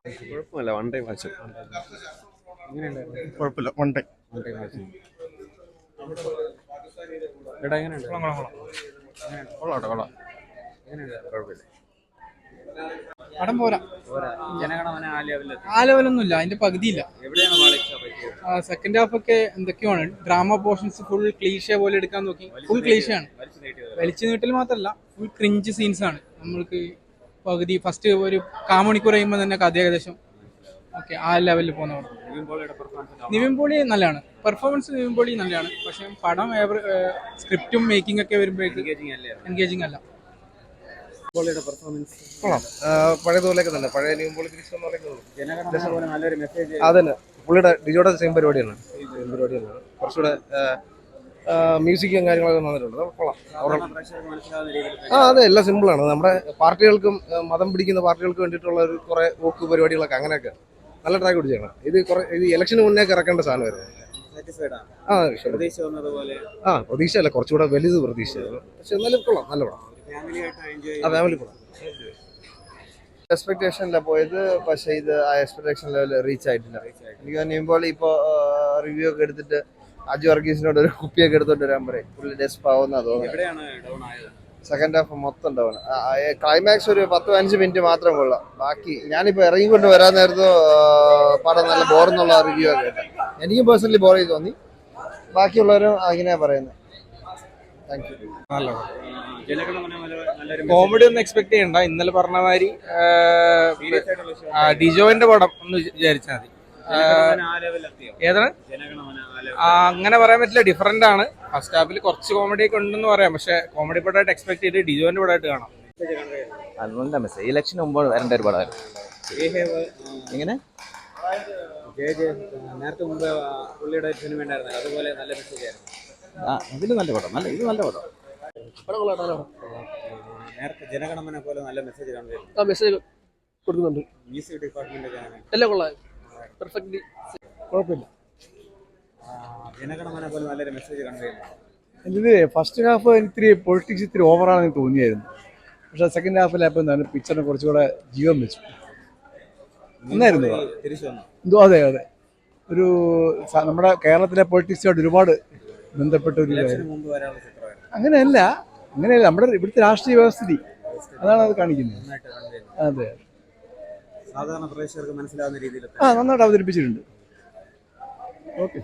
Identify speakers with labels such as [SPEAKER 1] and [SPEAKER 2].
[SPEAKER 1] കുഴപ്പമില്ല, one time watch.
[SPEAKER 2] എങ്ങനെയുണ്ടായിരുന്നു?
[SPEAKER 3] കുഴപ്പമില്ല, one time.
[SPEAKER 2] One time watch. എടാ എങ്ങനെയുണ്ട്?
[SPEAKER 3] കൊള്ളാം കൊള്ളാം.
[SPEAKER 2] എങ്ങനെയുണ്ട്? കുഴപ്പമില്ല.
[SPEAKER 4] പടം പോരാ.
[SPEAKER 2] പോരാ. ജനഗണമന
[SPEAKER 4] ആ ലെവലൊന്നും ഇല്ല, അതിന്റെ പകുതിയില്ല.
[SPEAKER 2] എവിടെയാണ് പാളിച്ച പറ്റിയത്?
[SPEAKER 4] സെക്കൻഡ് ഹാഫ് ഒക്കെ എന്തൊക്കെയാണ്, ഡ്രാമ പോർഷൻസ് ഫുൾ ക്ലീഷ പോലെ എടുക്കാൻ നോക്കി. ഫുൾ ക്ലീഷയാണ്. വലിച്ചു നീട്ടൽ മാത്രമല്ല, ഫുൾ ക്രിഞ്ച് സീൻസ് ആണ്. നമ്മൾക്ക് പകുതി ഫസ്റ്റ് ഒരു കാമണിക്കൂർ കഴിയുമ്പോൾ തന്നെ കഥ ഏകദേശം ഓക്കെ ആ ലെവലിൽ പോകുന്ന പടം. നിവിൻ പോളി നല്ലതാണ്, പെർഫോമൻസ് നിവിൻ പോളി നല്ലതാണ്. പക്ഷെ പടം സ്ക്രിപ്റ്റും മേക്കിംഗ് ഒക്കെ വരുമ്പോഴേക്ക് എൻഗേജിങ് അല്ല.
[SPEAKER 2] പെർഫോമൻസ്
[SPEAKER 3] കൊള്ളാം. പഴയതുപോലെയൊക്കെ തന്നെ, പഴയ നിവിൻ പോളി തിരിച്ചെന്ന് പറയുന്നത്
[SPEAKER 2] നല്ലൊരു മെസ്സേജ്.
[SPEAKER 3] അതന്നെ. പുള്ളിയുടെ ഡിജോയുടെ സെയിം പരിപാടിയാണ്. കുറച്ചുകൂടെ മ്യൂസിക്കും കാര്യങ്ങളൊക്കെ നന്നിട്ടുണ്ട്. കൊള്ളാം. അതെ, എല്ലാം സിമ്പിളാണ്. നമ്മുടെ പാർട്ടികൾക്കും മതം പിടിക്കുന്ന പാർട്ടികൾക്ക് വേണ്ടിയിട്ടുള്ള ഒരു കുറെ വോക്ക് പരിപാടികളൊക്കെ അങ്ങനെയൊക്കെ നല്ല ട്രാക്ക് പിടിച്ചാണ്. ഇത് ഇലക്ഷന് മുന്നേ ഇറക്കേണ്ട സാധനമായിരുന്നു. പ്രതീക്ഷയല്ല, കുറച്ചുകൂടെ വലുത് പ്രതീക്ഷയായിരുന്നു. പക്ഷെ എന്നാലും കൊള്ളാം, നല്ല പടം. ഫാമിലി പടം. എക്സ്പെക്ടേഷനില്ല പോയത്, പക്ഷേ ഇത് ആ എക്സ്പെക്ടേഷൻ ലെവൽ റീച്ച് ആയിട്ടില്ല. എനിക്ക് തോന്നുമ്പോൾ ഇപ്പോൾ റിവ്യൂ ഒക്കെ എടുത്തിട്ട് അജു വർഗീസിനോട് ഒരു കുപ്പിയൊക്കെ എടുത്തോണ്ട് വരാൻ പറയും. പുള്ളി ഡെസ്പ് ആവുന്ന തോന്നുന്നു. സെക്കൻഡ് ഹാഫ് മൊത്തം ഡൗൺ. ക്ലൈമാക്സ് ഒരു 10-15 മിനിറ്റ് മാത്രം കൊള്ളാം. ബാക്കി ഞാനിപ്പോൾ ഇറങ്ങിക്കൊണ്ട് വരാൻ നേരത്ത് പടം നല്ല ബോറെന്നുള്ള റിവ്യൂ ഒക്കെ കേട്ടു. എനിക്കും പേഴ്സണലി ബോർ ചെയ്ത് തോന്നി. ബാക്കിയുള്ളവരും അങ്ങനെയാ പറയുന്നത്. Thank you.
[SPEAKER 4] നല്ല കോമഡി ഒന്നും എക്സ്പെക്ട് ചെയ്യണ്ട. ഇന്നലെ പറഞ്ഞ മാതിരി ഡിജോന്റെ പടം ഒന്ന് വിചാരിച്ചാൽ മതി. ഏതാണ് അങ്ങനെ പറയാൻ പറ്റില്ല, ഡിഫറെന്റ് ആണ്. ഫസ്റ്റ് ഹാഫിൽ കുറച്ച് കോമഡി ഒക്കെ ഉണ്ടെന്ന് പറയാം, പക്ഷെ കോമഡി പടമായിട്ട് എക്സ്പെക്ട് ചെയ്ത് ഡിജോന്റെ പടമായിട്ട് കാണാം.
[SPEAKER 1] നല്ല മെസ്സേജ്. ഇലക്ഷന് മുമ്പ് വരേണ്ട ഒരു പടമായിരുന്നു. എങ്ങനെ
[SPEAKER 2] നേരത്തെ മുമ്പ് പുള്ളിയുടെ സിനിമ ഉണ്ടായിരുന്നു, അതുപോലെ നല്ല മെസ്സേജ് ആയിരുന്നു.
[SPEAKER 1] ഇതിൽ നല്ല പടം, ഇത് നല്ല പടം.
[SPEAKER 2] നേരത്തെ ജനഗണമന പോലെ നല്ല മെസ്സേജ് കാണുന്നു.
[SPEAKER 4] മെസ്സേജ് കൊടുക്കുന്നുണ്ട്.
[SPEAKER 2] മ്യൂസിക് ഡിപ്പാർട്ട്മെന്റ്
[SPEAKER 4] എല്ലാം കൊള്ളാം, പെർഫെക്റ്റ്ലി കുഴപ്പമില്ല.
[SPEAKER 2] ജനഗണമന പോലെ നല്ലൊരു മെസ്സേജ് കണ്ടുവരുന്നു.
[SPEAKER 5] ഇത് ഫസ്റ്റ് ഹാഫ് ഇത്തിരി പൊളിറ്റിക്സ് ഇത്തിരി ഓവറാണെന്ന് തോന്നിയായിരുന്നു. പക്ഷെ സെക്കൻഡ് ഹാഫിലായപ്പോൾ എന്താണ് പിക്ചറിനെ കുറച്ചുകൂടെ ജീവൻ വെച്ചു. എന്നായിരുന്നു എന്തോ. അതെ അതെ, ഒരു നമ്മുടെ കേരളത്തിലെ പൊളിറ്റിക്സുമായിട്ട് ഒരുപാട് ബന്ധപ്പെട്ട ഒരു അങ്ങനെയല്ല നമ്മുടെ ഇവിടുത്തെ രാഷ്ട്രീയ വ്യവസ്ഥിതി അതാണ് അത് കാണിക്കുന്നത്. അതെ,
[SPEAKER 2] സാധാരണ പ്രേക്ഷകർക്ക് മനസ്സിലാവുന്ന രീതിയിൽ
[SPEAKER 5] നന്നായിട്ട് അവതരിപ്പിച്ചിട്ടുണ്ട്. ഓക്കെ.